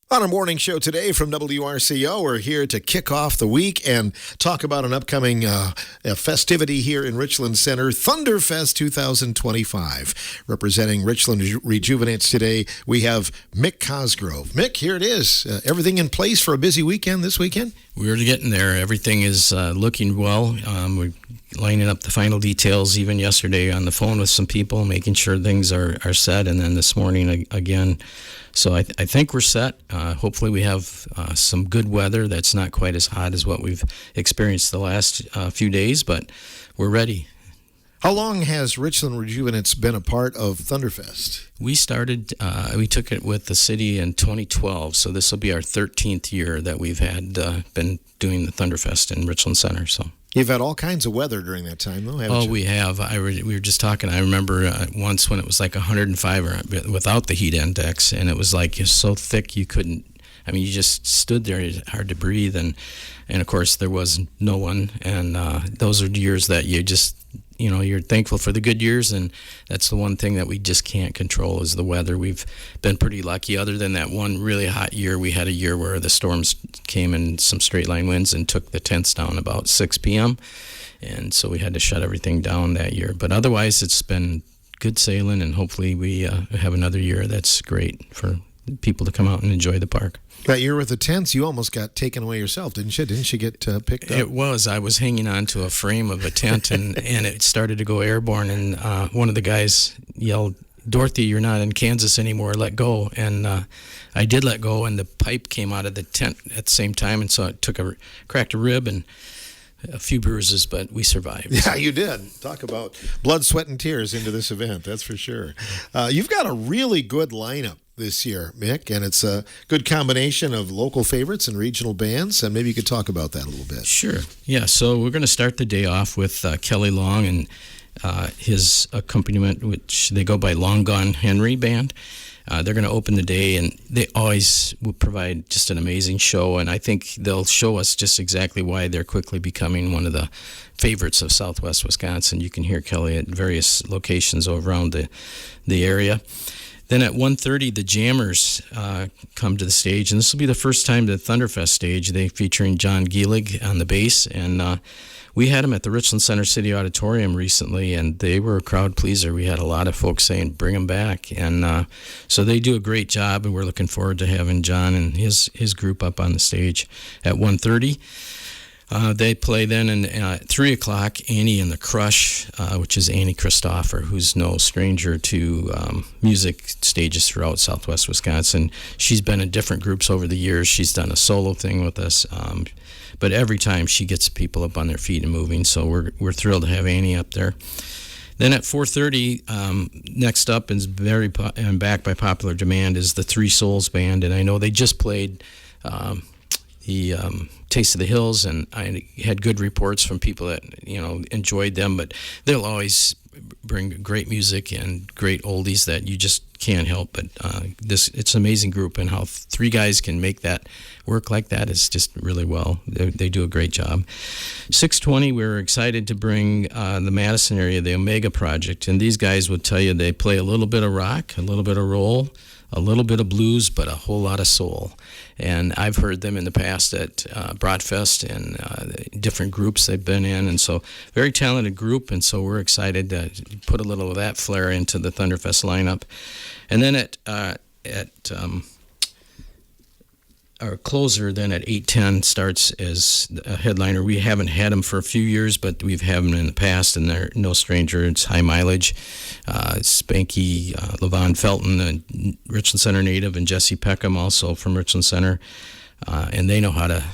On our morning show today from WRCO, we're here to kick off the week and talk about an upcoming festivity here in Richland Center, Thunderfest 2025. Representing Richland Rejuvenates today, we have Mick Cosgrove. Mick, here it is. Everything in place for a busy weekend this weekend? We're getting there. Everything is looking well. We're lining up the final details even yesterday on the phone with some people, making sure things are set, and then this morning again. So I think we're set. Hopefully we have some good weather that's not quite as hot as what we've experienced the last few days, but we're ready. How long has Richland Rejuvenates been a part of Thunderfest? We took it with the city in 2012, so this will be our 13th year that we've been doing the Thunderfest in Richland Center. So. You've had all kinds of weather during that time, though, haven't you? We have. We were just talking. I remember once when it was like 105 without the heat index, and it was like it's so thick you couldn't. I mean, you just stood there. It's hard to breathe, and of course there was no one. And those are years that you just, you're thankful for the good years, and that's the one thing that we just can't control is the weather. We've been pretty lucky. Other than that one really hot year, we had a year where the storms came in some straight line winds and took the tents down about 6 p.m., and so we had to shut everything down that year. But otherwise, it's been good sailing, and hopefully we have another year that's great for people to come out and enjoy the park. That year with the tents, you almost got taken away yourself, didn't you? Didn't you get picked up? It was. I was hanging on to a frame of a tent, and it started to go airborne, and one of the guys yelled, "Dorothy, you're not in Kansas anymore, let go." And I did let go, and the pipe came out of the tent at the same time, and so it cracked a rib and a few bruises, but we survived. Yeah, you did. Talk about blood, sweat, and tears into this event, that's for sure. You've got a really good lineup this year, Mick, and it's a good combination of local favorites and regional bands, and maybe you could talk about that a little bit. Sure. Yeah, so we're going to start the day off with Kelly Long and his accompaniment, which they go by Long Gone Henry Band. They're going to open the day, and they always will provide just an amazing show, and I think they'll show us just exactly why they're quickly becoming one of the favorites of Southwest Wisconsin. You can hear Kelly at various locations around the area. Then at 1:30, the Jammers come to the stage, and this will be the first time to the Thunderfest stage. They featuring John Gielig on the bass, and we had them at the Richland Center City Auditorium recently, and they were a crowd pleaser. We had a lot of folks saying, bring them back, and so they do a great job, and we're looking forward to having John and his group up on the stage at 1:30. They play then at 3 o'clock, Annie and the Crush, which is Annie Christopher, who's no stranger to music stages throughout Southwest Wisconsin. She's been in different groups over the years. She's done a solo thing with us, but every time she gets people up on their feet and moving, so we're thrilled to have Annie up there. Then at 4:30, next up is and back by popular demand is the Three Souls Band, and I know they just played the Taste of the Hills, and I had good reports from people that enjoyed them, but they'll always bring great music and great oldies that you just can't help. But it's an amazing group, and how three guys can make that work like that is just really well. They do a great job. 6:20, we're excited to bring the Madison area, the Omega Project, and these guys will tell you they play a little bit of rock, a little bit of roll, a little bit of blues, but a whole lot of soul. And I've heard them in the past at Broadfest and different groups they've been in, and so very talented group, and so we're excited to put a little of that flair into the Thunderfest lineup. And then at our closer then at 8:10 starts as a headliner. We haven't had them for a few years, but we've had them in the past, and they're no stranger. It's High Mileage, Spanky, Levon Felton, a Richland Center native, and Jesse Peckham, also from Richland Center, and they know how to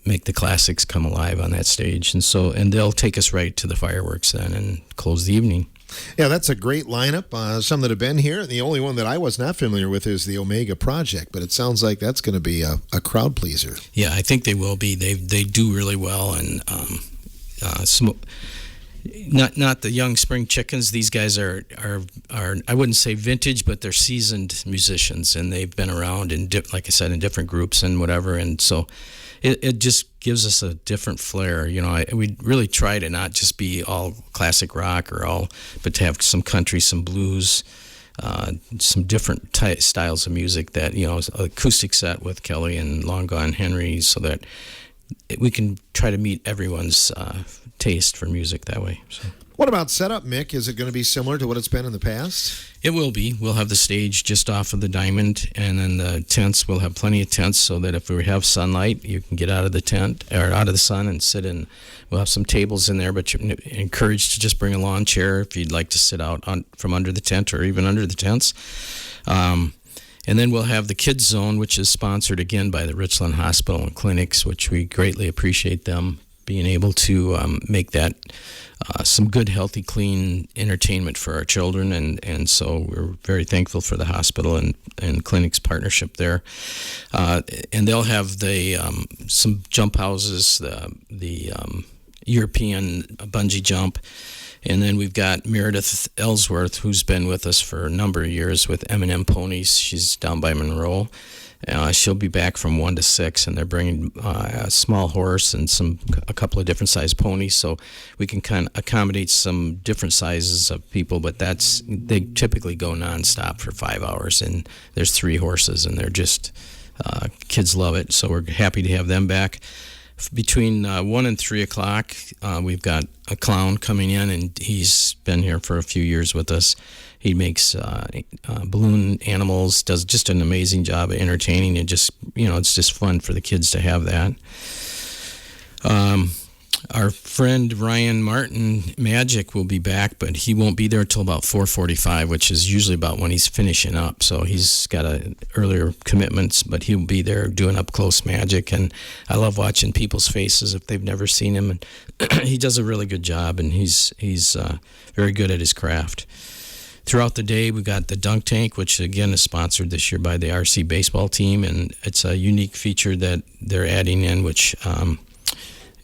make the classics come alive on that stage, and they'll take us right to the fireworks then and close the evening. Yeah, that's a great lineup. Some that have been here. The only one that I was not familiar with is the Omega Project, but it sounds like that's going to be a crowd pleaser. Yeah, I think they will be. They do really well, and not the young spring chickens. These guys are I wouldn't say vintage, but they're seasoned musicians, and they've been around in like I said, in different groups and whatever, and so it just gives us a different flair. We really try to not just be all classic rock but to have some country, some blues, some different styles of music that, acoustic set with Kelly and Long Gone Henry, so that we can try to meet everyone's taste for music that way. So. What about setup, Mick? Is it going to be similar to what it's been in the past? It will be. We'll have the stage just off of the diamond, and then the tents, we'll have plenty of tents so that if we have sunlight, you can get out of the tent or out of the sun and sit in. We'll have some tables in there, but you're encouraged to just bring a lawn chair if you'd like to sit out from under the tent or even under the tents. And then we'll have the kids zone, which is sponsored again by the Richland Hospital and Clinics, which we greatly appreciate them being able to make that some good, healthy, clean entertainment for our children. And so we're very thankful for the hospital and clinics partnership there. And they'll have some jump houses, the European bungee jump. And then we've got Meredith Ellsworth, who's been with us for a number of years with M&M Ponies. She's down by Monroe. She'll be back from 1 to 6, and they're bringing a small horse and a couple of different sized ponies, so we can kind of accommodate some different sizes of people. But they typically go nonstop for 5 hours, and there's 3 horses, and they're just kids love it. So we're happy to have them back. Between 1 and 3 o'clock, we've got a clown coming in, and he's been here for a few years with us. He makes balloon animals, does just an amazing job of entertaining, and just, it's just fun for the kids to have that. Our friend Ryan Martin, Magic, will be back, but he won't be there until about 4:45, which is usually about when he's finishing up. So he's got earlier commitments, but he'll be there doing up-close magic. And I love watching people's faces if they've never seen him. And he does a really good job, and he's very good at his craft. Throughout the day, we've got the dunk tank, which again is sponsored this year by the RC baseball team, and it's a unique feature that they're adding in, which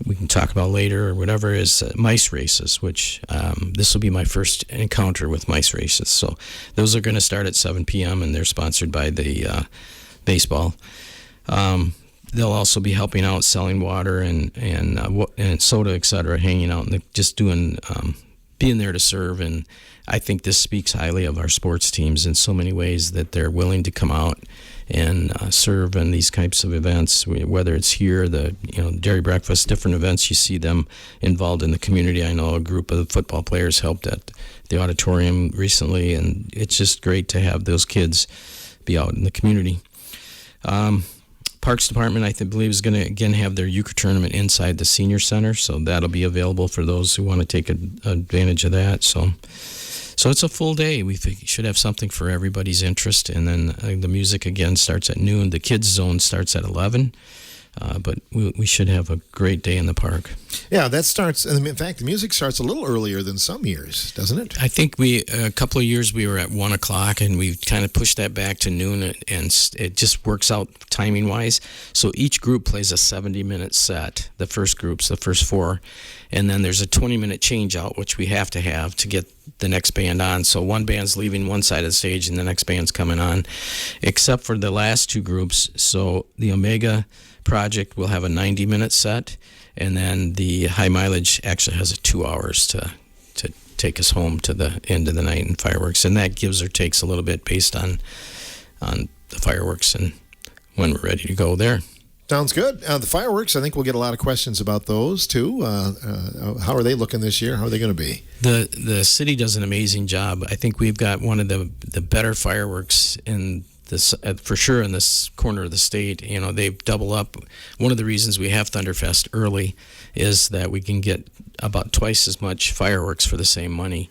we can talk about later or whatever, is mice races, which this will be my first encounter with mice races. So those are going to start at 7 p.m., and they're sponsored by the baseball. They'll also be helping out selling water and soda, et cetera, hanging out and just doing being there to serve. And I think this speaks highly of our sports teams in so many ways, that they're willing to come out and serve in these types of events, whether it's here, the dairy breakfast, different events. You see them involved in the community. I know a group of football players helped at the auditorium recently, and it's just great to have those kids be out in the community. Parks Department, I believe, is going to again have their euchre tournament inside the senior center, so that'll be available for those who want to take advantage of that. So it's a full day. We should have something for everybody's interest. And then the music again starts at noon. The kids zone starts at 11. But we should have a great day in the park. Yeah, that starts. In fact, the music starts a little earlier than some years, doesn't it? I think a couple of years we were at 1 o'clock, and we kind of pushed that back to noon, and it just works out timing wise. So each group plays a 70-minute set. The first group's the first 4, and then there's a 20-minute change out, which we have to get the next band on. So one band's leaving one side of the stage, and the next band's coming on, except for the last 2 groups. So the Omega Project will have a 90-minute set, and then the High Mileage actually has 2 hours to take us home to the end of the night in fireworks, and that gives or takes a little bit based on the fireworks and when we're ready to go there. Sounds good. The fireworks, I think we'll get a lot of questions about those too. How are they looking this year? How are they going to be? The city does an amazing job. I think we've got one of the better fireworks in this, for sure, in this corner of the state. They double up. One of the reasons we have Thunderfest early is that we can get about twice as much fireworks for the same money,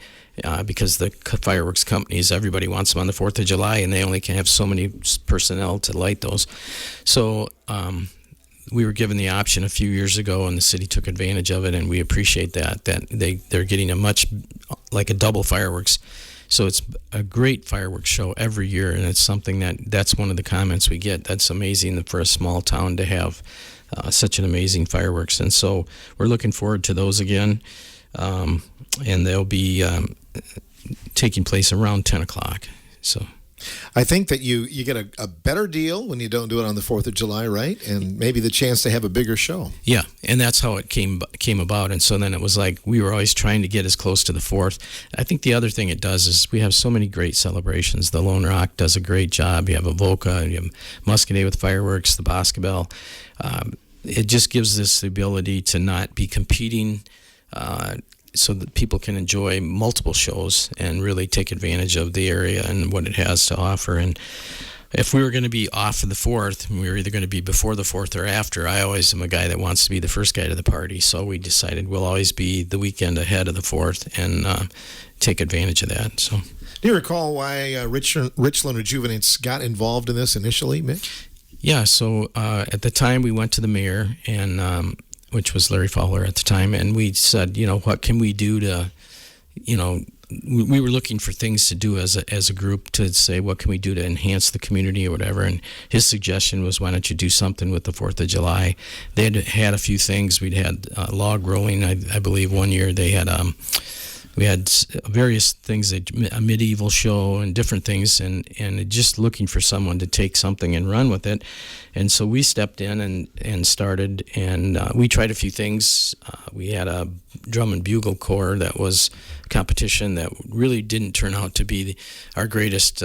because the fireworks companies, everybody wants them on the 4th of July, and they only can have so many personnel to light those. So we were given the option a few years ago, and the city took advantage of it, and we appreciate that they're getting a double fireworks. So it's a great fireworks show every year, and it's something that's one of the comments we get. That's amazing for a small town to have such an amazing fireworks. And so we're looking forward to those again, and they'll be taking place around 10 o'clock. So I think that you get a better deal when you don't do it on the 4th of July, right? And maybe the chance to have a bigger show. Yeah, and that's how it came about. And so then it was like we were always trying to get as close to the 4th. I think the other thing it does is we have so many great celebrations. The Lone Rock does a great job. You have Avoca, you have Muscadet with fireworks, the Boscobel. It just gives us the ability to not be competing so that people can enjoy multiple shows and really take advantage of the area and what it has to offer. And if we were going to be off of the 4th, we were either going to be before the 4th or after. I always am a guy that wants to be the first guy to the party, so we decided we'll always be the weekend ahead of the 4th and take advantage of that. So, do you recall why Richland Rejuvenates got involved in this initially, Mick? Yeah, so at the time we went to the mayor, and which was Larry Fowler at the time, and we said, what can we do to, we were looking for things to do as a group to say, what can we do to enhance the community or whatever, and his suggestion was, why don't you do something with the 4th of July? They had a few things. We'd had log rolling, I believe one year they had... We had various things, a medieval show and different things, and just looking for someone to take something and run with it. And so we stepped in and started, and we tried a few things. We had a drum and bugle corps that was a competition that really didn't turn out to be our greatest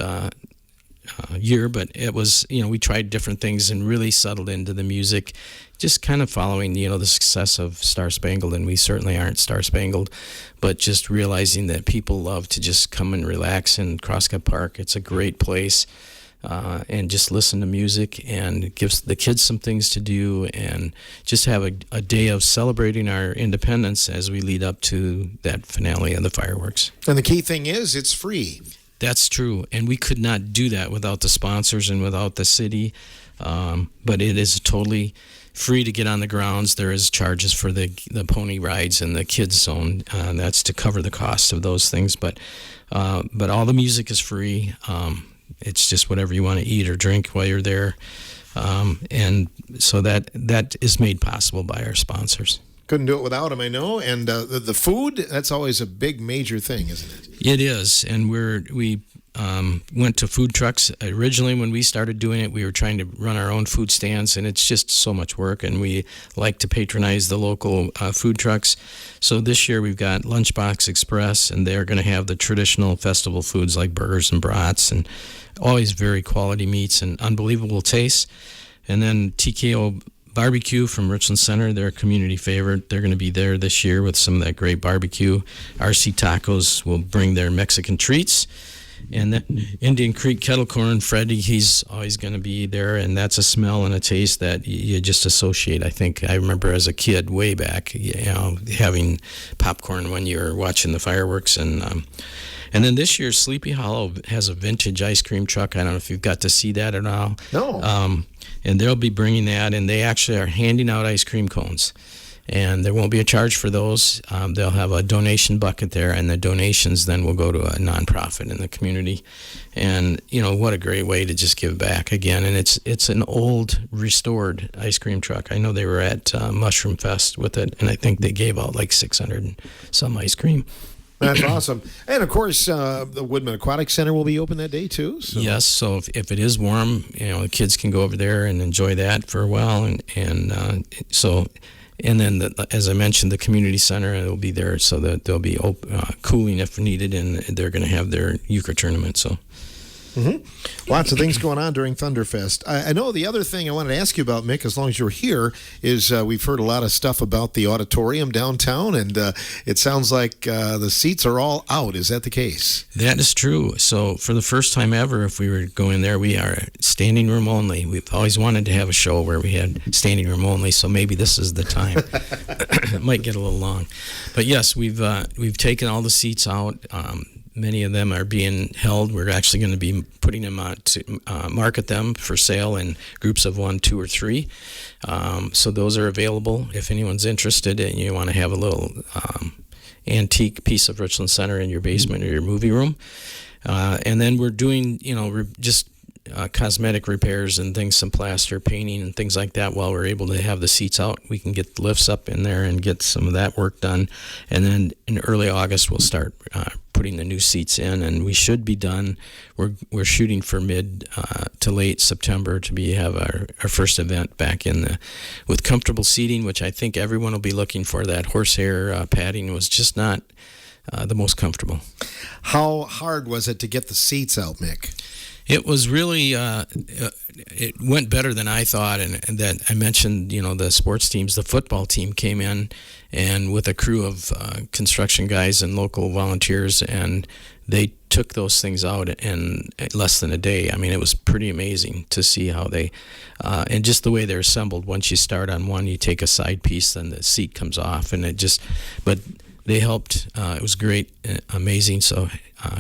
year, but it was, we tried different things and really settled into the music, just kind of following, the success of Star Spangled, and we certainly aren't Star Spangled, but just realizing that people love to just come and relax in Crosscut Park. It's a great place, and just listen to music, and it gives the kids some things to do, and just have a day of celebrating our independence as we lead up to that finale of the fireworks. And the key thing is, it's free. That's true, and we could not do that without the sponsors and without the city, but it is totally free to get on the grounds. There is charges for the pony rides and the kids zone. That's to cover the cost of those things, but all the music is free. It's just whatever you want to eat or drink while you're there, and so that is made possible by our sponsors. Couldn't do it without them, I know. And the food, that's always a big, major thing, isn't it? It is. And we went to food trucks. Originally, when we started doing it, we were trying to run our own food stands, and it's just so much work. And we like to patronize the local food trucks. So this year, we've got Lunchbox Express, and they're going to have the traditional festival foods like burgers and brats, and always very quality meats and unbelievable tastes. And then TKO Barbecue from Richland Center, they're a community favorite. They're going to be there this year with some of that great barbecue. RC Tacos will bring their Mexican treats. And then Indian Creek Kettle Corn, Freddie, he's always going to be there, and that's a smell and a taste that you just associate. I think I remember as a kid way back, having popcorn when you were watching the fireworks. And then this year, Sleepy Hollow has a vintage ice cream truck. I don't know if you've got to see that at all. No. And they'll be bringing that, and they actually are handing out ice cream cones. And there won't be a charge for those. They'll have a donation bucket there, and the donations then will go to a nonprofit in the community. And, what a great way to just give back again. And it's an old, restored ice cream truck. I know they were at Mushroom Fest with it, and I think they gave out like 600 and some ice cream. That's awesome. And, of course, the Woodman Aquatic Center will be open that day, too. So. Yes, so if it is warm, the kids can go over there and enjoy that for a while. And then, as I mentioned, the community center will be there so that they'll be cooling if needed, and they're going to have their euchre tournament. So. Mm-hmm. Lots of things going on during Thunderfest. I know the other thing I wanted to ask you about, Mick, as long as you're here, is we've heard a lot of stuff about the auditorium downtown, and it sounds like the seats are all out. Is that the case? That is true. So for the first time ever, if we were going there, we are standing room only. We've always wanted to have a show where we had standing room only, so maybe this is the time. It might get a little long. But yes, we've taken all the seats out. Many of them are being held. We're actually going to be putting them out to market them for sale in groups of 1, 2, or 3. So those are available if anyone's interested and you want to have a little antique piece of Richland Center in your basement or your movie room. And then we're doing, we're just cosmetic repairs and things, some plaster, painting, and things like that. While we're able to have the seats out, we can get the lifts up in there and get some of that work done. And then in early August, we'll start putting the new seats in, and we should be done. We're shooting for mid to late September to have our first event back with comfortable seating, which I think everyone will be looking for. That horsehair padding was just not the most comfortable. How hard was it to get the seats out, Mick? It was really, it went better than I thought, and that I mentioned, the sports teams. The football team came in, and with a crew of construction guys and local volunteers, and they took those things out in less than a day. I mean, it was pretty amazing to see how they, and just the way they're assembled. Once you start on one, you take a side piece, then the seat comes off, and but they helped. It was great, amazing. So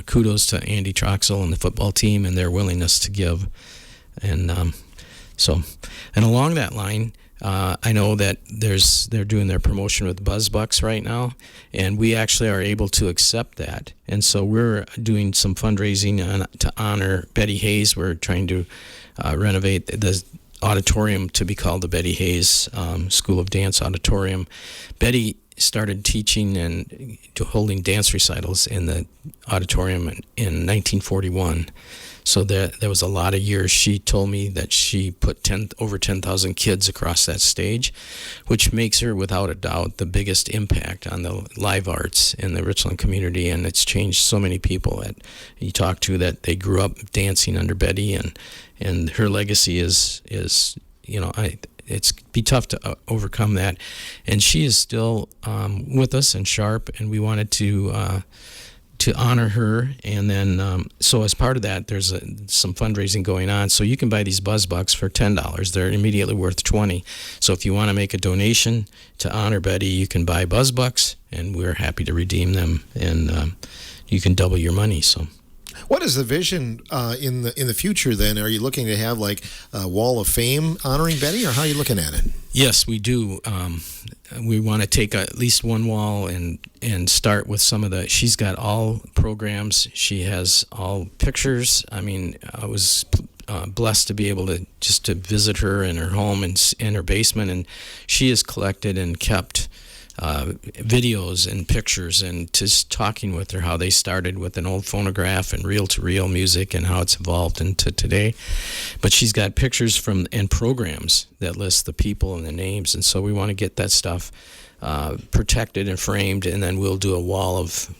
kudos to Andy Troxel and the football team and their willingness to give. And and along that line, I know that they're doing their promotion with BuzzBucks right now, and we actually are able to accept that. And so we're doing some fundraising to honor Betty Hayes. We're trying to renovate the auditorium to be called the Betty Hayes School of Dance Auditorium. Betty started teaching and holding dance recitals in the auditorium in 1941. So there was a lot of years. She told me that she put over 10,000 kids across that stage, which makes her, without a doubt, the biggest impact on the live arts in the Richland community. And it's changed so many people that you talk to that they grew up dancing under Betty, and her legacy is it's be tough to overcome that. And she is still with us and sharp, and we wanted to honor her. And then so as part of that, there's some fundraising going on. So you can buy these BuzzBucks for $10. They're immediately worth $20. So if you want to make a donation to honor Betty, you can buy BuzzBucks, and we're happy to redeem them, and you can double your money. So. What is the vision in the future then? Are you looking to have like a wall of fame honoring Betty, or how are you looking at it? Yes, we do. We want to take at least one wall and start with some of the. She's got all programs. She has all pictures. I mean, I was blessed to be able to visit her in her home and in her basement, and she has collected and kept videos and pictures, and just talking with her how they started with an old phonograph and reel-to-reel music and how it's evolved into today. But she's got pictures and programs that list the people and the names, and so we want to get that stuff protected and framed, and then we'll do a wall of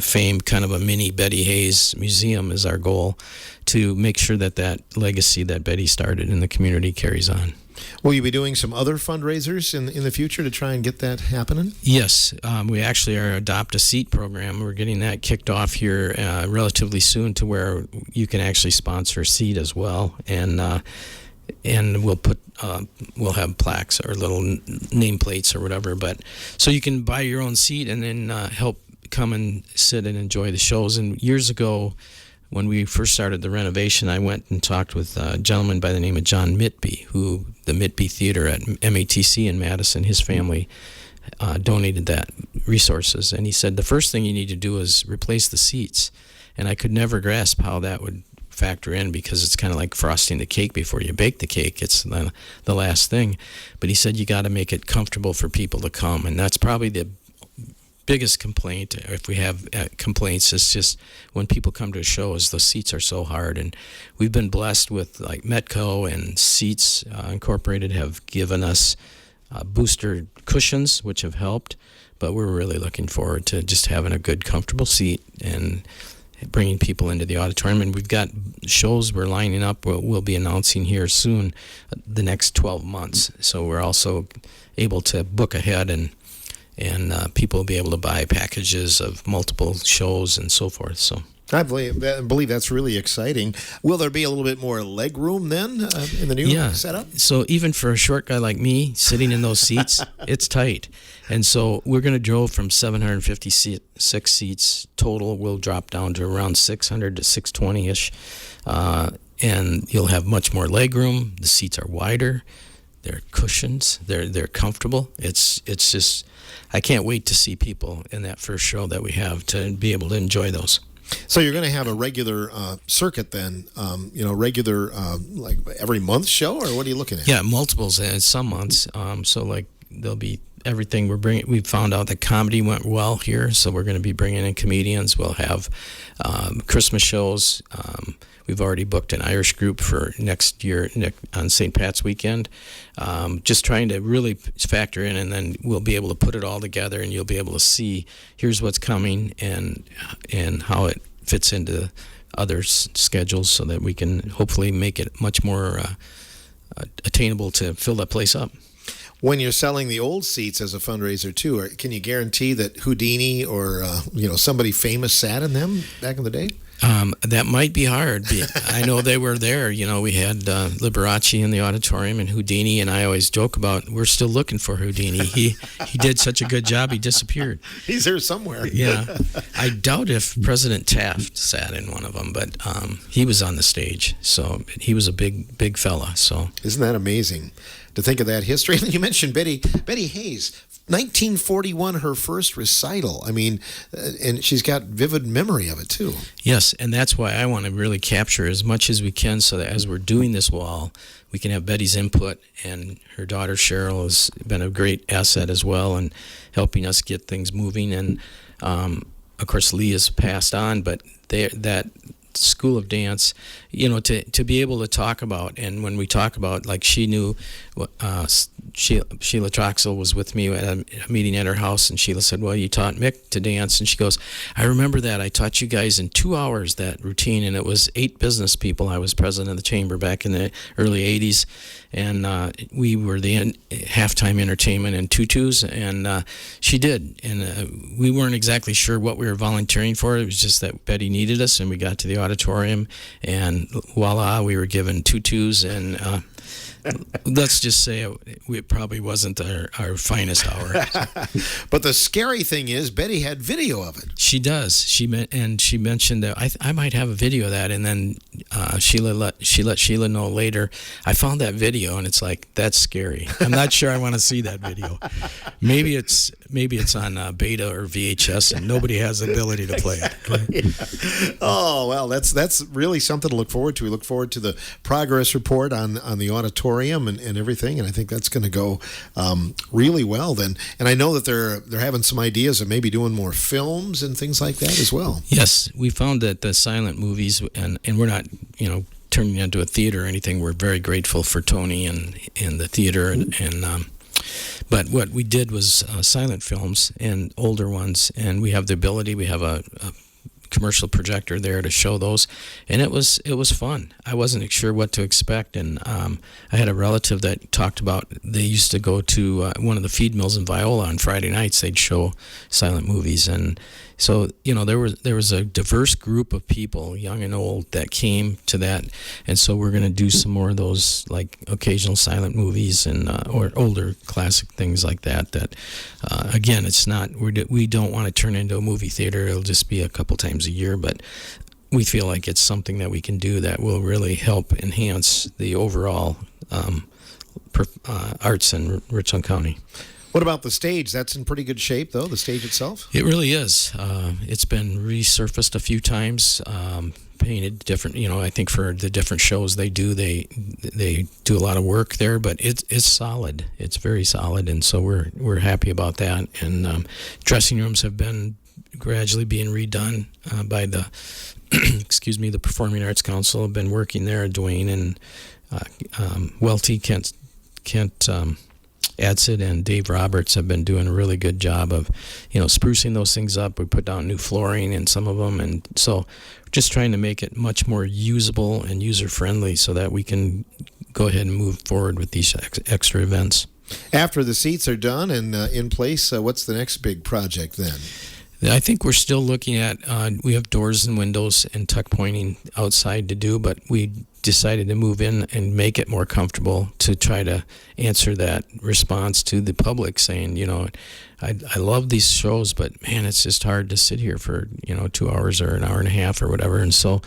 fame, kind of a mini Betty Hayes museum is our goal, to make sure that legacy that Betty started in the community carries on. Will you be doing some other fundraisers in the future to try and get that happening? Yes, we actually are Adopt a Seat program. We're getting that kicked off here relatively soon, to where you can actually sponsor a seat as well, and we'll have plaques or little nameplates or whatever. But so you can buy your own seat and then help come and sit and enjoy the shows. And years ago, when we first started the renovation, I went and talked with a gentleman by the name of John Mitby, who the Mitby Theater at MATC in Madison, his family donated that resources. And he said, the first thing you need to do is replace the seats. And I could never grasp how that would factor in, because it's kind of like frosting the cake before you bake the cake. It's the last thing. But he said, you got to make it comfortable for people to come. And that's probably the biggest complaint, if we have complaints, is just when people come to a show, is the seats are so hard. And we've been blessed with, like, Metco and Seats Incorporated have given us booster cushions, which have helped, but we're really looking forward to just having a good, comfortable seat and bringing people into the auditorium. And we've got shows we're lining up. We'll be announcing here soon the next 12 months. So we're also able to book ahead, and people will be able to buy packages of multiple shows and so forth. So I believe that's really exciting. Will there be a little bit more leg room then in the new setup? So even for a short guy like me, sitting in those seats, it's tight. And so we're going to grow from 756 seats total. We'll drop down to around 600 to 620-ish. And you'll have much more leg room. The seats are wider. They're cushions. They're comfortable. It's just, I can't wait to see people in that first show that we have, to be able to enjoy those. So you're going to have a regular circuit then, regular like every month show, or what are you looking at? Yeah, multiples some months. So like there'll be everything we're bringing. We found out that comedy went well here, so we're going to be bringing in comedians. We'll have Christmas shows. We've already booked an Irish group for next year on St. Pat's weekend. Just trying to really factor in, and then we'll be able to put it all together, and you'll be able to see here's what's coming and how it fits into other schedules, so that we can hopefully make it much more attainable to fill that place up. When you're selling the old seats as a fundraiser too, can you guarantee that Houdini or somebody famous sat in them back in the day? That might be hard. I know they were there. We had Liberace in the auditorium and Houdini, and I always joke about we're still looking for Houdini. He did such a good job, he disappeared. He's there somewhere. Yeah. I doubt if President Taft sat in one of them, but he was on the stage, so he was a big fella. So isn't that amazing to think of that history? And you mentioned Betty Hayes. 1941, her first recital. I mean, and she's got vivid memory of it too. Yes, and that's why I want to really capture as much as we can, so that as we're doing this wall, we can have Betty's input, and her daughter Cheryl has been a great asset as well in helping us get things moving. And of course, Lee has passed on, but that School of Dance, to be able to talk about, and when we talk about, like, she knew Sheila Troxel was with me at a meeting at her house, and Sheila said, well, you taught Mick to dance, and she goes, I remember that. I taught you guys in 2 hours that routine, and it was 8 business people. I was president of the chamber back in the early 80s, and we were the halftime entertainment in tutus, and she did, and we weren't exactly sure what we were volunteering for. It was just that Betty needed us, and we got to the auditorium, and voila, we were given tutus, and let's just say it probably wasn't our finest hour. But the scary thing is, Betty had video of it. She does. She mentioned that I might have a video of that, and then she let Sheila know later. I found that video, and it's like, that's scary. I'm not sure I want to see that video. Maybe it's on beta or VHS, and nobody has the ability to play it. Oh well, that's really something to look forward to. We look forward to the progress report on the auditorium and everything, and I think that's going to go really well then. And I know that they're having some ideas of maybe doing more films and things like that as well. Yes, we found that the silent movies, and we're not turning it into a theater or anything. We're very grateful for Tony and the theater, but what we did was silent films and older ones, and we have the ability. We have a commercial projector there to show those, and it was fun. I wasn't sure what to expect, and I had a relative that talked about they used to go to one of the feed mills in Viola on Friday nights. They'd show silent movies, and so there was a diverse group of people, young and old, that came to that, and so we're going to do some more of those, like occasional silent movies and or older classic things like that. That again, it's not we don't want to turn into a movie theater. It'll just be a couple times a year, but we feel like it's something that we can do that will really help enhance the overall arts in Richland County. What about the stage? That's in pretty good shape, though, the stage itself? It really is. It's been resurfaced a few times, painted different, I think for the different shows they do a lot of work there, but it's solid. It's very solid, and so we're happy about that. And dressing rooms have been gradually being redone by the the Performing Arts Council. Have been working there. Dwayne and Welty, Kent Adsid and Dave Roberts have been doing a really good job of, sprucing those things up. We put down new flooring in some of them, and so we're just trying to make it much more usable and user-friendly so that we can go ahead and move forward with these extra events. After the seats are done and in place, what's the next big project then? I think we're still looking at, we have doors and windows and tuck pointing outside to do, but we decided to move in and make it more comfortable to try to answer that response to the public saying, I love these shows, but man, it's just hard to sit here for, 2 hours or an hour and a half or whatever. And so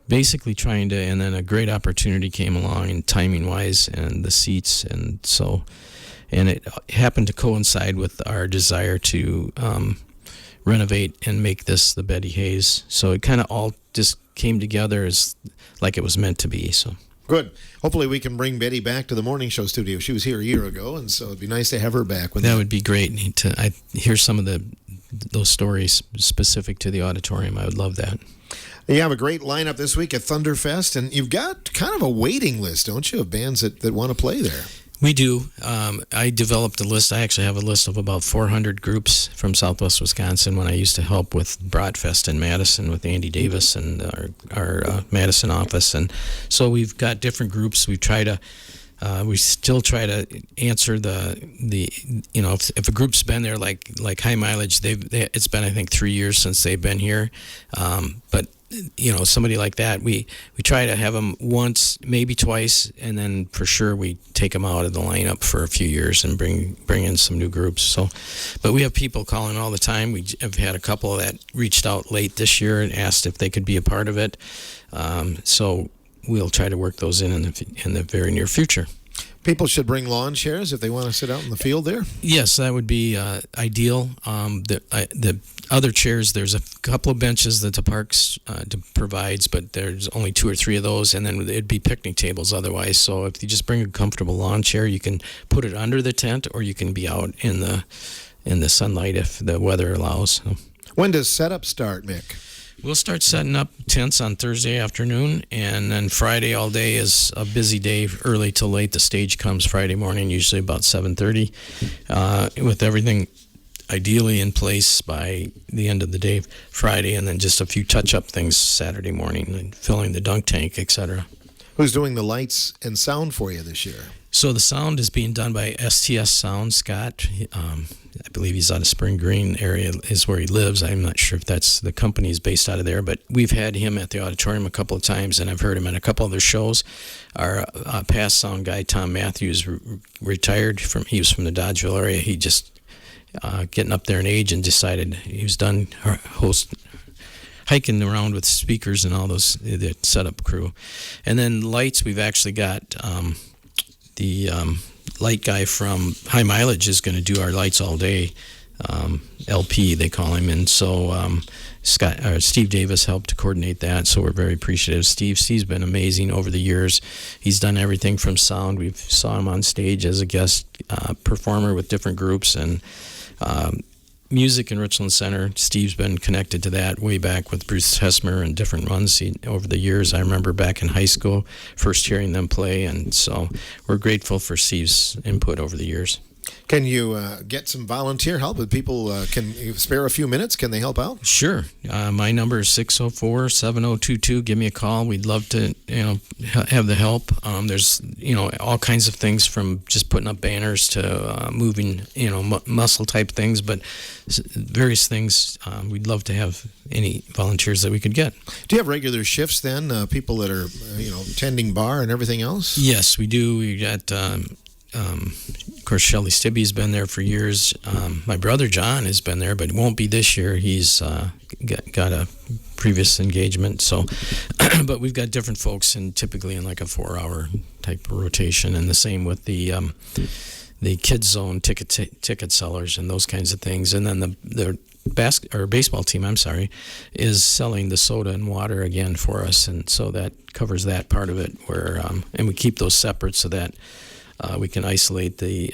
basically trying to, and then a great opportunity came along and timing wise and the seats. And so, and it happened to coincide with our desire to, renovate and make this the Betty Hayes. So it kind of all just came together as like it was meant to be. So Good. Hopefully we can bring Betty back to the morning show studio. She was here a year ago, and so it'd be nice to have her back. That would be great. I hear some of those stories specific to the auditorium. I would love that. You have a great lineup this week at Thunderfest, and you've got kind of a waiting list, don't you, of bands that want to play there? We do. I developed a list. I actually have a list of about 400 groups from Southwest Wisconsin when I used to help with Broadfest in Madison with Andy Davis and our Madison office. And so we've got different groups. We still try to answer the if a group's been there like High Mileage, it's been I think 3 years since they've been here, but somebody like that, we try to have them once, maybe twice, and then for sure we take them out of the lineup for a few years and bring in some new groups. So, but we have people calling all the time. We have had a couple that reached out late this year and asked if they could be a part of it. So we'll try to work those in the very near future. People should bring lawn chairs if they want to sit out in the field there? Yes, that would be ideal. The other chairs, there's a couple of benches that the parks provides, but there's only 2 or 3 of those, and then it'd be picnic tables otherwise. So if you just bring a comfortable lawn chair, you can put it under the tent, or you can be out in the sunlight if the weather allows. So. When does setup start, Mick? We'll start setting up tents on Thursday afternoon, and then Friday all day is a busy day, early till late. The stage comes Friday morning, usually about 7:30, with everything ideally in place by the end of the day Friday, and then just a few touch-up things Saturday morning, like filling the dunk tank, etc. Who's doing the lights and sound for you this year? So the sound is being done by STS Sound. Scott, I believe he's out of Spring Green area is where he lives. I'm not sure if that's the company's based out of there, but we've had him at the auditorium a couple of times, and I've heard him at a couple other shows. Our past sound guy, Tom Matthews, retired he was from the Dodgeville area. He just getting up there in age and decided he was done hiking around with speakers and all those, the setup crew. And then lights, we've actually got the light guy from High Mileage is going to do our lights all day. LP they call him, and so Steve Davis helped to coordinate that, so we're very appreciative. Steve's been amazing over the years. He's done everything from sound. We've saw him on stage as a guest performer with different groups, and music in Richland Center. Steve's been connected to that way back with Bruce Hesmer and different ones over the years. I remember back in high school first hearing them play, and so we're grateful for Steve's input over the years. Can you get some volunteer help? If people can you spare a few minutes, can they help out? Sure. My number is 604-7022. Give me a call. We'd love to have the help. There's all kinds of things from just putting up banners to moving muscle type things, but various things. We'd love to have any volunteers that we could get. Do you have regular shifts then? People that are tending bar and everything else? Yes, we do. We got. Of course, Shelley Stibbe's been there for years. My brother John has been there, but it won't be this year. He's got a previous engagement. So, but we've got different folks, and typically in like a 4-hour type of rotation, and the same with the kids zone ticket sellers and those kinds of things. And then the baseball team, is selling the soda and water again for us, and so that covers that part of it. Where and we keep those separate so that. We can isolate the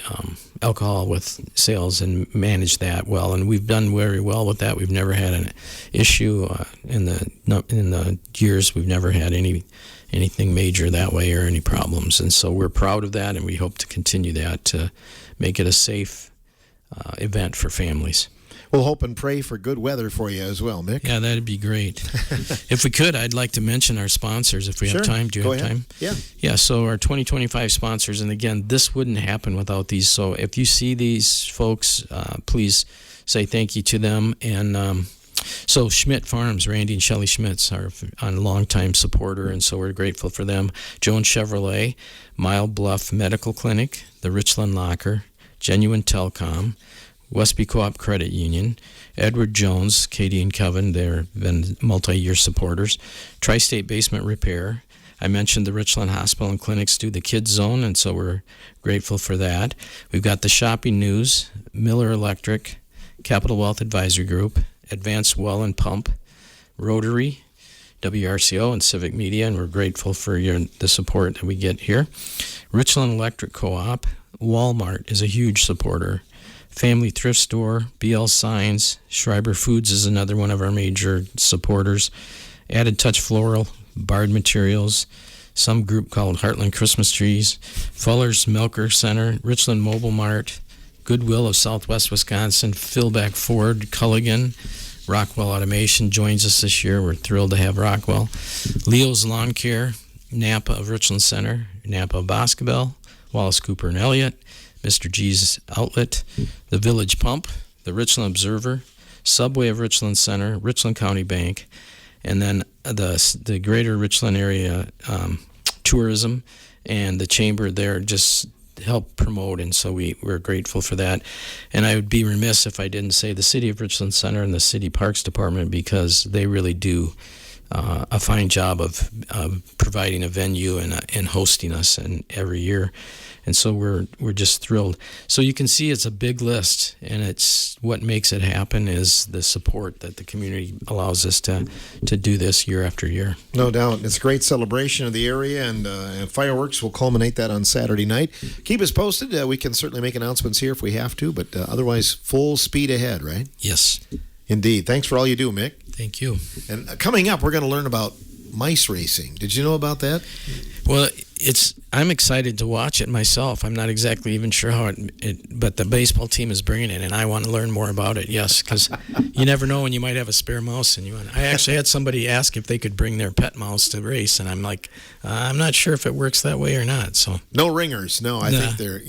alcohol with sales and manage that well, and we've done very well with that. We've never had an issue in the years. We've never had anything major that way or any problems, and so we're proud of that, and we hope to continue that to make it a safe event for families. We'll hope and pray for good weather for you as well, Mick. Yeah, that'd be great. If we could, I'd like to mention our sponsors if we have time. Do you have time? Yeah. Yeah, so our 2025 sponsors, and again, this wouldn't happen without these. So if you see these folks, please say thank you to them. And so Schmidt Farms, Randy and Shelley Schmitz are a longtime supporter, and so we're grateful for them. Jones Chevrolet, Mile Bluff Medical Clinic, the Richland Locker, Genuine Telcom, Westby Co-op Credit Union, Edward Jones, Katie and Kevin, they've been multi-year supporters, Tri-State Basement Repair. I mentioned the Richland Hospital and Clinics do the Kids Zone, and so we're grateful for that. We've got the Shopping News, Miller Electric, Capital Wealth Advisory Group, Advanced Well and Pump, Rotary, WRCO, and Civic Media, and we're grateful for the support that we get here. Richland Electric Co-op, Walmart is a huge supporter. Family Thrift Store, BL Signs, Schreiber Foods is another one of our major supporters. Added Touch Floral, Bard Materials, some group called Heartland Christmas Trees, Fuller's Milker Center, Richland Mobile Mart, Goodwill of Southwest Wisconsin, Philback Ford, Culligan, Rockwell Automation joins us this year. We're thrilled to have Rockwell. Leo's Lawn Care, Napa of Richland Center, Napa of Boscobel, Wallace Cooper and Elliott, Mr. G's Outlet, the Village Pump, the Richland Observer, Subway of Richland Center, Richland County Bank, and then the Greater Richland Area Tourism and the Chamber there just help promote, and so we're grateful for that. And I would be remiss if I didn't say the City of Richland Center and the City Parks Department, because they really do a fine job of providing a venue and hosting us every year. And so we're just thrilled. So you can see it's a big list, and it's what makes it happen is the support that the community allows us to do this year after year. No doubt. It's a great celebration of the area, and fireworks will culminate that on Saturday night. Keep us posted. We can certainly make announcements here if we have to, but otherwise full speed ahead, right? Yes. Indeed. Thanks for all you do, Mick. Thank you. And coming up, we're going to learn about mice racing. Did you know about that? Well, I'm excited to watch it myself. I'm not exactly even sure how but the baseball team is bringing it, and I want to learn more about it. Yes, because you never know when you might have a spare mouse, and I actually had somebody ask if they could bring their pet mouse to race, and I'm like, I'm not sure if it works that way or not. So no ringers. No, I think they're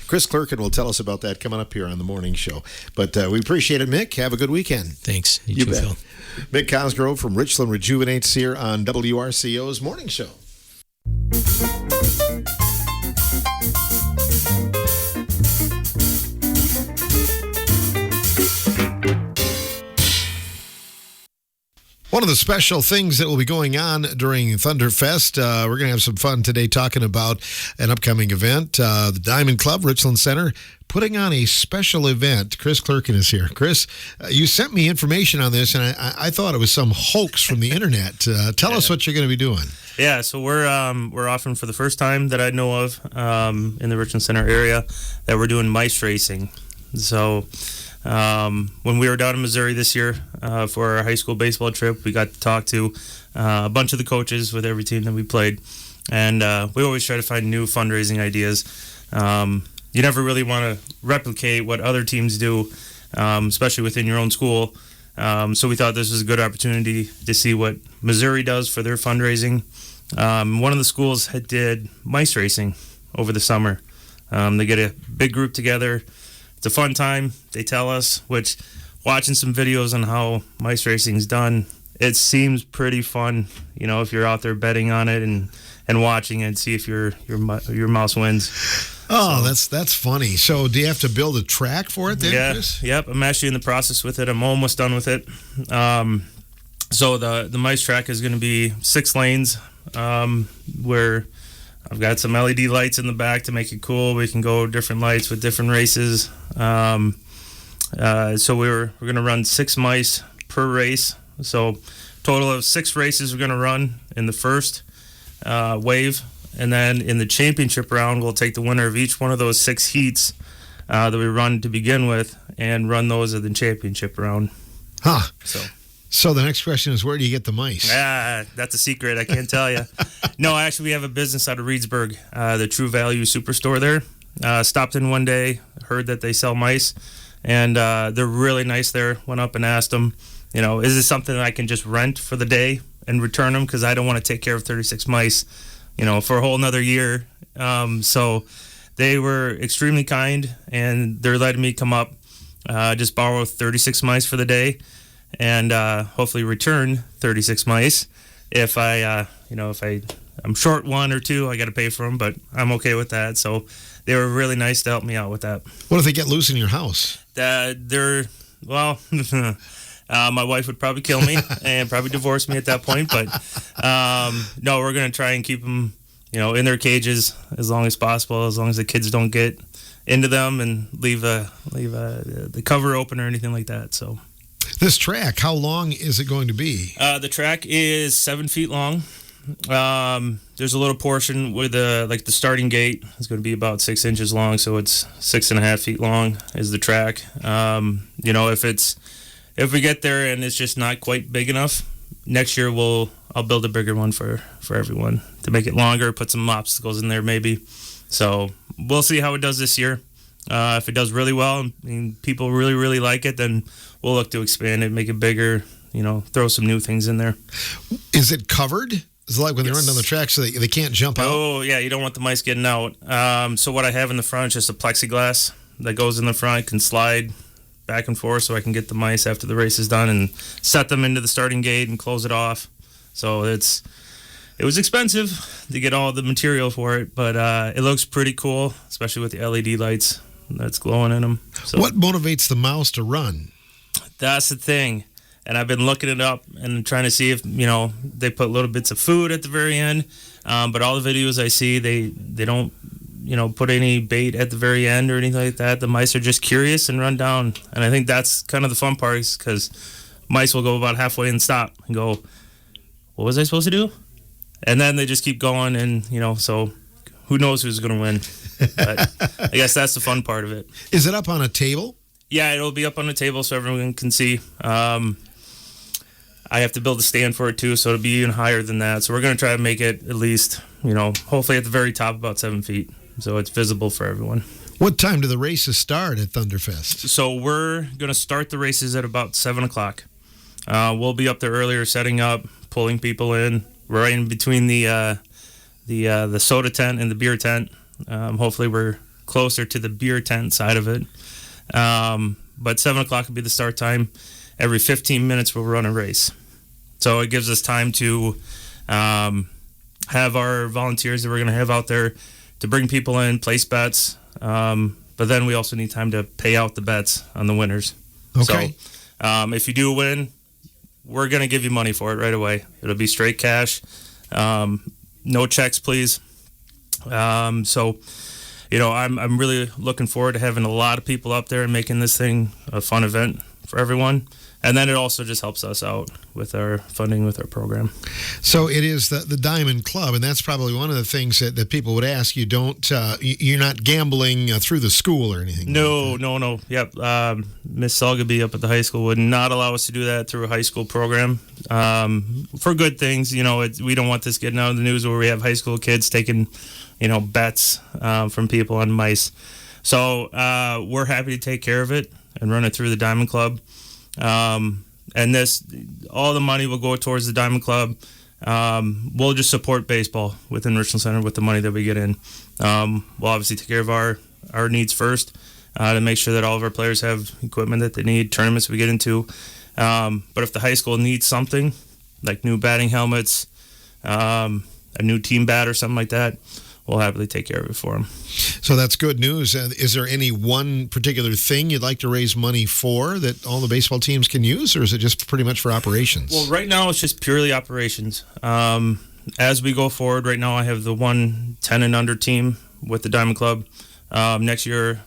Chris Clerkin will tell us about that coming up here on the morning show. But we appreciate it, Mick. Have a good weekend. Thanks. You too, bet. Phil. Mick Cosgrove from Richland Rejuvenates here on WRCO's Morning Show. One of the special things that will be going on during Thunderfest, we're going to have some fun today talking about an upcoming event. The Diamond Club, Richland Center, putting on a special event. Chris Clerkin is here. Chris, you sent me information on this, and I thought it was some hoax from the internet. Tell us what you're going to be doing. Yeah, so we're offering for the first time that I know of in the Richland Center area that we're doing mice racing. So when we were down in Missouri this year for our high school baseball trip, we got to talk to a bunch of the coaches with every team that we played, and we always try to find new fundraising ideas. You never really want to replicate what other teams do, especially within your own school. So we thought this was a good opportunity to see what Missouri does for their fundraising. One of the schools did mice racing over the summer. They get a big group together. It's a fun time, they tell us, which watching some videos on how mice racing is done, it seems pretty fun, if you're out there betting on it and watching it, see if your mouse wins. Oh, so that's funny. So do you have to build a track for it then, Chris? Yep. I'm actually in the process with it. I'm almost done with it. So the mice track is going to be 6 lanes where I've got some LED lights in the back to make it cool. We can go different lights with different races. So we're going to run 6 mice per race. So total of 6 races we're going to run in the first wave. And then in the championship round, we'll take the winner of each one of those 6 heats that we run to begin with and run those at the championship round. Huh. So the next question is, where do you get the mice? That's a secret. I can't tell you. No, actually, we have a business out of Reedsburg, the True Value Superstore there. Stopped in one day, heard that they sell mice, and they're really nice there. Went up and asked them, is this something that I can just rent for the day and return them? Because I don't want to take care of 36 mice, for a whole another year. So they were extremely kind, and they're letting me come up, just borrow 36 mice for the day, and hopefully return 36 mice. If I'm short 1 or 2, I got to pay for them, but I'm okay with that. So they were really nice to help me out with that. What if they get loose in your house? My wife would probably kill me and probably divorce me at that point. But no, we're going to try and keep them, in their cages as long as possible, as long as the kids don't get into them and leave the cover open or anything like that. So This track, how long is it going to be? The track is 7 feet long. There's a little portion where the starting gate is going to be about 6 inches long, so it's 6.5 feet long is the track. If we get there and it's just not quite big enough, next year I'll build a bigger one for everyone to make it longer, put some obstacles in there maybe. So we'll see how it does this year. If it does really well and people really, really like it, then we'll look to expand it, make it bigger, throw some new things in there. Is it covered? Is it like when they run down the track so they can't jump out? Oh, yeah, you don't want the mice getting out. So what I have in the front is just a plexiglass that goes in the front, can slide back and forth so I can get the mice after the race is done and set them into the starting gate and close it off. So it was expensive to get all the material for it, but it looks pretty cool, especially with the LED lights that's glowing in them. So what motivates the mouse to run? That's the thing. And I've been looking it up and trying to see if, they put little bits of food at the very end. But all the videos I see, they don't, put any bait at the very end or anything like that. The mice are just curious and run down. And I think that's kind of the fun part, is because mice will go about halfway and stop and go, what was I supposed to do? And then they just keep going and, so who knows who's going to win. But I guess that's the fun part of it. Is it up on a table? Yeah, it'll be up on the table so everyone can see. I have to build a stand for it too, so it'll be even higher than that. So we're going to try to make it at least, hopefully at the very top, about 7 feet, so it's visible for everyone. What time do the races start at Thunderfest? So we're going to start the races at about 7 o'clock. We'll be up there earlier, setting up, pulling people in. We're right in between the soda tent and the beer tent. Hopefully we're closer to the beer tent side of it. But 7 o'clock will be the start time. Every 15 minutes we'll run a race. So it gives us time to have our volunteers that we're going to have out there to bring people in, place bets. But then we also need time to pay out the bets on the winners. Okay. So if you do win, we're going to give you money for it right away. It'll be straight cash. No checks, please. I'm really looking forward to having a lot of people up there and making this thing a fun event for everyone. And then it also just helps us out with our funding with our program. So it is the Diamond Club, and that's probably one of the things that people would ask. You're not gambling through the school or anything. No. Yep. Miss Selgaby up at the high school would not allow us to do that through a high school program. For good things, we don't want this getting out of the news where we have high school kids taking, bets from people on mice. So we're happy to take care of it and run it through the Diamond Club. And all the money will go towards the Diamond Club. We'll just support baseball within Richland Center with the money that we get in. We'll obviously take care of our needs first, to make sure that all of our players have equipment that they need, tournaments we get into. But if the high school needs something, like new batting helmets, a new team bat or something like that, we'll happily take care of it for them. So that's good news. Is there any one particular thing you'd like to raise money for that all the baseball teams can use, or is it just pretty much for operations? Well, right now it's just purely operations. As we go forward, right now I have the 10 and under team with the Diamond Club. Next year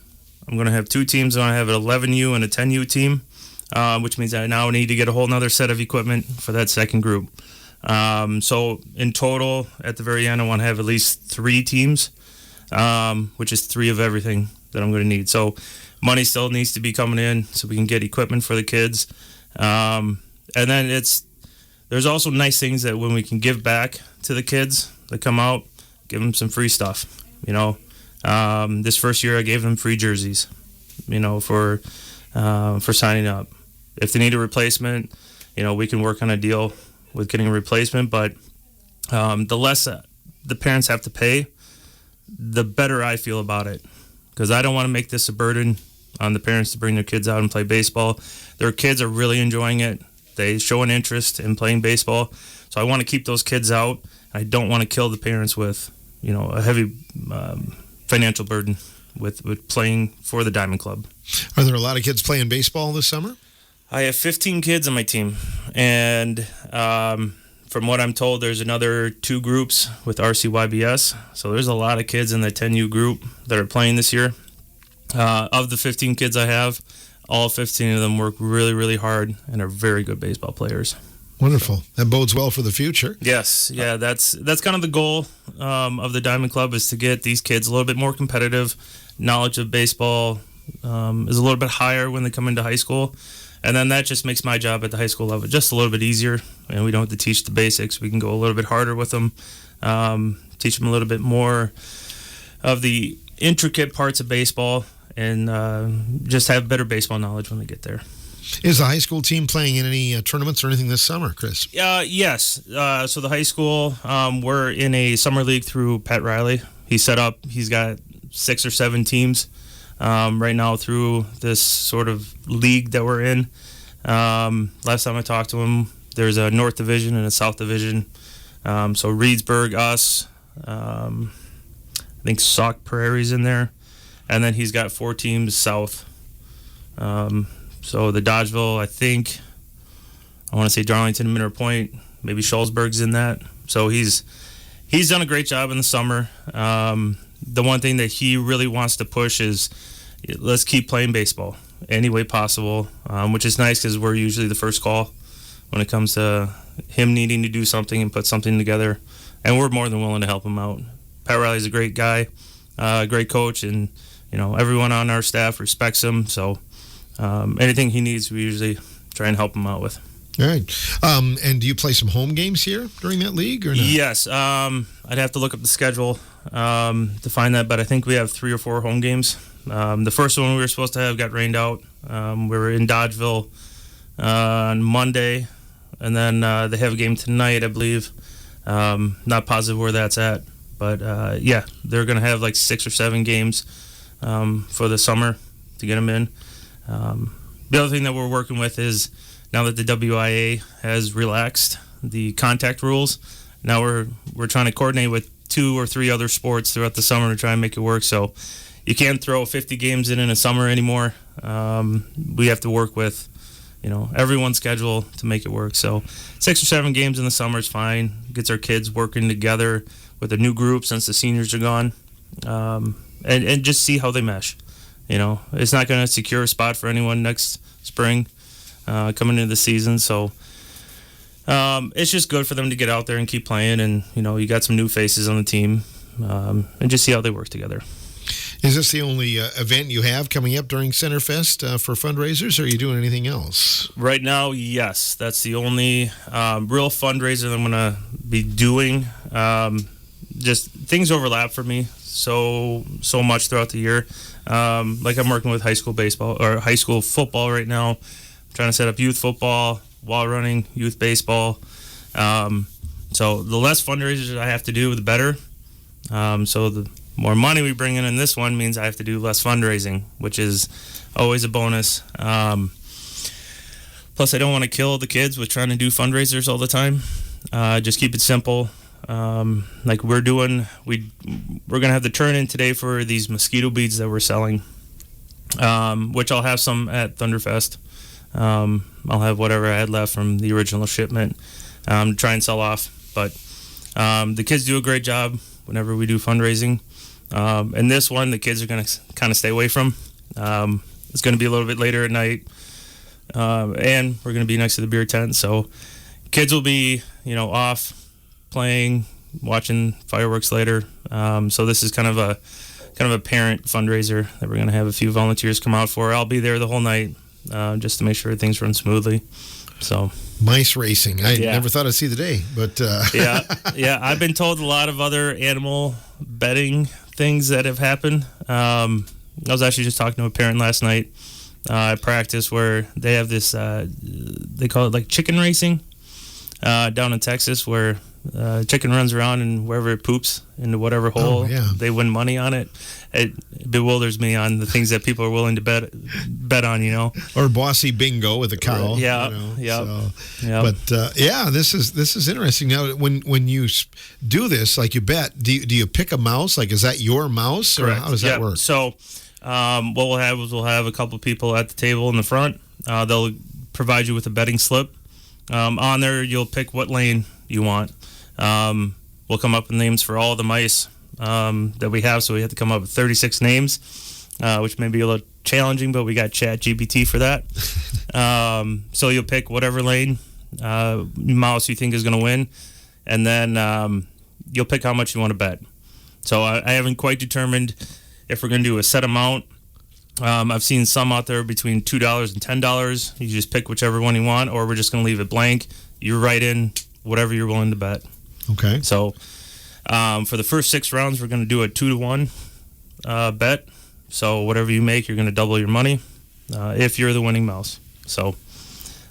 I'm going to have 2 teams. I'm going to have an 11U and a 10U team, which means I now need to get a whole other set of equipment for that second group. So in total, at the very end, I want to have at least 3 teams, which is 3 of everything that I'm going to need. So money still needs to be coming in so we can get equipment for the kids. And then there's also nice things that when we can give back to the kids that come out, give them some free stuff. This first year I gave them free jerseys, for signing up. If they need a replacement, we can work on a deal with getting a replacement, but the less the parents have to pay, the better I feel about it, because I don't want to make this a burden on the parents to bring their kids out and play baseball. Their kids are really enjoying it. They show an interest in playing baseball, so I want to keep those kids out. I don't want to kill the parents with a heavy financial burden with playing for the Diamond Club. Are there a lot of kids playing baseball this summer? I have 15 kids on my team, and from what I'm told, there's another 2 groups with RCYBS, so there's a lot of kids in the 10U group that are playing this year. Of the 15 kids I have, all 15 of them work really, really hard and are very good baseball players. Wonderful. That bodes well for the future. Yes, yeah, that's kind of the goal of the Diamond Club, is to get these kids a little bit more competitive. Knowledge of baseball is a little bit higher when they come into high school, and then that just makes my job at the high school level just a little bit easier. And we don't have to teach the basics. We can go a little bit harder with them, teach them a little bit more of the intricate parts of baseball, and just have better baseball knowledge when they get there. Is the high school team playing in any tournaments or anything this summer, Chris? Yes. So the high school, we're in a summer league through Pat Riley. He's got 6 or 7 teams right now through this sort of league that we're in. Last time I talked to him, there's a North Division and a South Division. So Reedsburg, us, I think Sauk Prairie's in there. And then he's got 4 teams south. So the Dodgeville, I want to say Darlington, Minter Point, maybe Shullsburg's in that. So he's done a great job in the summer. The one thing that he really wants to push is let's keep playing baseball any way possible, which is nice because we're usually the first call when it comes to him needing to do something and put something together. And we're more than willing to help him out. Pat Riley's a great guy, great coach, and everyone on our staff respects him. So anything he needs, we usually try and help him out with. All right. And do you play some home games here during that league or not? Yes. I'd have to look up the schedule to find that, but I think we have 3 or 4 home games. The first one we were supposed to have got rained out. We were in Dodgeville on Monday, and then they have a game tonight, I believe. Not positive where that's at, but yeah, they're going to have like 6 or 7 games for the summer to get them in. The other thing that we're working with is, now that the WIA has relaxed the contact rules, now we're trying to coordinate with 2 or 3 other sports throughout the summer to try and make it work. So you can't throw 50 games in a summer anymore. We have to work with everyone's schedule to make it work. So 6 or 7 games in the summer is fine. Gets our kids working together with a new group since the seniors are gone, and just see how they mesh. It's not going to secure a spot for anyone next spring coming into the season. So it's just good for them to get out there and keep playing. And, you got some new faces on the team, and just see how they work together. Is this the only event you have coming up during Centerfest for fundraisers, or are you doing anything else? Right now, yes. That's the only real fundraiser that I'm going to be doing. Just things overlap for me so much throughout the year. Like I'm working with high school baseball or high school football right now. I'm trying to set up youth football, wall running, youth baseball. So the less fundraisers I have to do, the better. So the more money we bring in this one means I have to do less fundraising, which is always a bonus. Plus, I don't want to kill the kids with trying to do fundraisers all the time. Just keep it simple. Like we're gonna have the turn-in today for these mosquito beads that we're selling, which I'll have some at Thunderfest. I'll have whatever I had left from the original shipment to try and sell off. But the kids do a great job whenever we do fundraising. And this one, the kids are going to kind of stay away from. It's going to be a little bit later at night, and we're going to be next to the beer tent. So kids will be, off playing, watching fireworks later. So this is kind of a parent fundraiser that we're going to have a few volunteers come out for. I'll be there the whole night just to make sure things run smoothly. So mice racing. I never thought I'd see the day, but yeah. I've been told a lot of other animal betting things that have happened. I was actually just talking to a parent last night at practice where they have this, they call it like chicken racing down in Texas, where chicken runs around and wherever it poops into whatever hole, they win money on it. It bewilders me on the things that people are willing to bet on, Or bossy bingo with a cow. But this is interesting. Now, when you do this, like you bet, do you pick a mouse? Like, is that your mouse, or how does that work? So, what we'll have a couple people at the table in the front. They'll provide you with a betting slip. On there, you'll pick what lane you want. We'll come up with names for all the mice that we have, so we have to come up with 36 names. which may be a little challenging, but we got ChatGPT for that. So you'll pick whatever lane mouse you think is going to win, and then you'll pick how much you want to bet. So I haven't quite determined if we're going to do a set amount. I've seen some out there between $2 and $10. You just pick whichever one you want, or we're just going to leave it blank. You write in whatever you're willing to bet. Okay. So for the first 6 rounds, we're going to do a 2-to-1 bet. So whatever you make, you're going to double your money if you're the winning mouse. So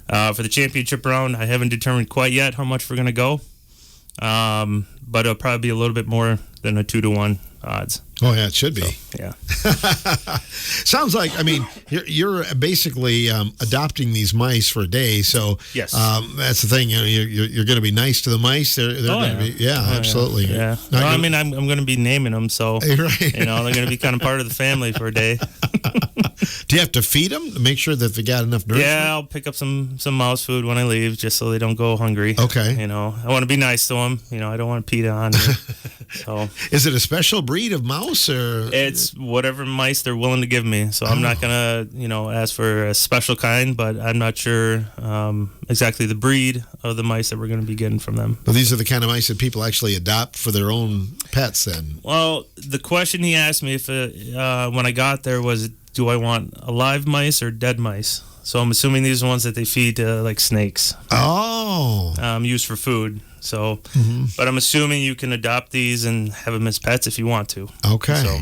for the championship round, I haven't determined quite yet how much we're going to go, but it'll probably be a little bit more than a 2-to-1 odds. Oh, yeah, it should be. So, yeah. Sounds like, I mean, you're basically adopting these mice for a day. So Yes. That's the thing. You know, you're going to be nice to the mice. They're going to be, absolutely. Yeah. Not Well, I gonna- mean, I'm going to be naming them, so Right. you know they're going to be kind of part of the family for a day. Do you have to feed them to make sure that they got enough nourishment? Yeah, I'll pick up some mouse food when I leave, just so they don't go hungry. Okay. You know, I want to be nice to them. You know, I don't want to pee on them. So Is it a special breed of mouse or? it's whatever mice they're willing to give me. So I'm not gonna, ask for a special kind, but I'm not sure exactly the breed of the mice that we're going to be getting from them. Well, these are the kind of mice that people actually adopt for their own pets then. Well, the question he asked me if when I got there was, do I want alive mice or dead mice? So I'm assuming these are ones that they feed to like snakes, Oh. used for food. So, but I'm assuming you can adopt these and have them as pets if you want to. Okay. So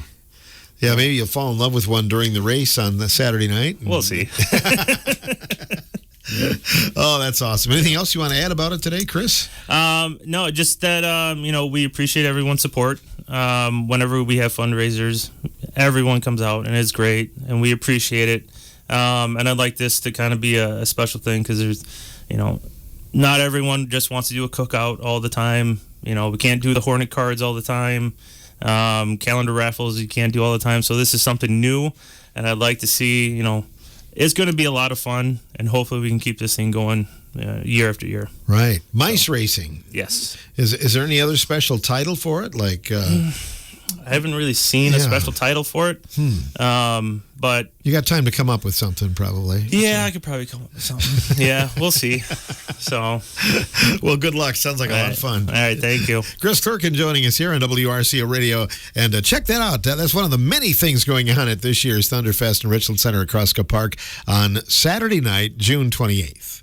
Yeah, maybe you'll fall in love with one during the race on the Saturday night. we'll see. Oh, that's awesome. Anything else you want to add about it today, Chris? No, just that, we appreciate everyone's support. Whenever we have fundraisers, everyone comes out and it's great and we appreciate it. And I'd like this to kind of be a special thing because there's, not everyone just wants to do a cookout all the time. We can't do the Hornet cards all the time. Calendar raffles you can't do all the time. So this is something new and I'd like to see, it's going to be a lot of fun and hopefully we can keep this thing going year after year. Right. Mice racing. Yes. Is there any other special title for it? Like I haven't really seen a special title for it. But you got time to come up with something probably. yeah, I could probably come up with something. Yeah, we'll see. So, Well, good luck. Sounds like a lot of fun. All right, thank you. Chris Kirkin joining us here on WRCO Radio. And check that out. That's one of the many things going on at this year's Thunderfest in Richland Center at Crosscup Park on Saturday night, June 28th.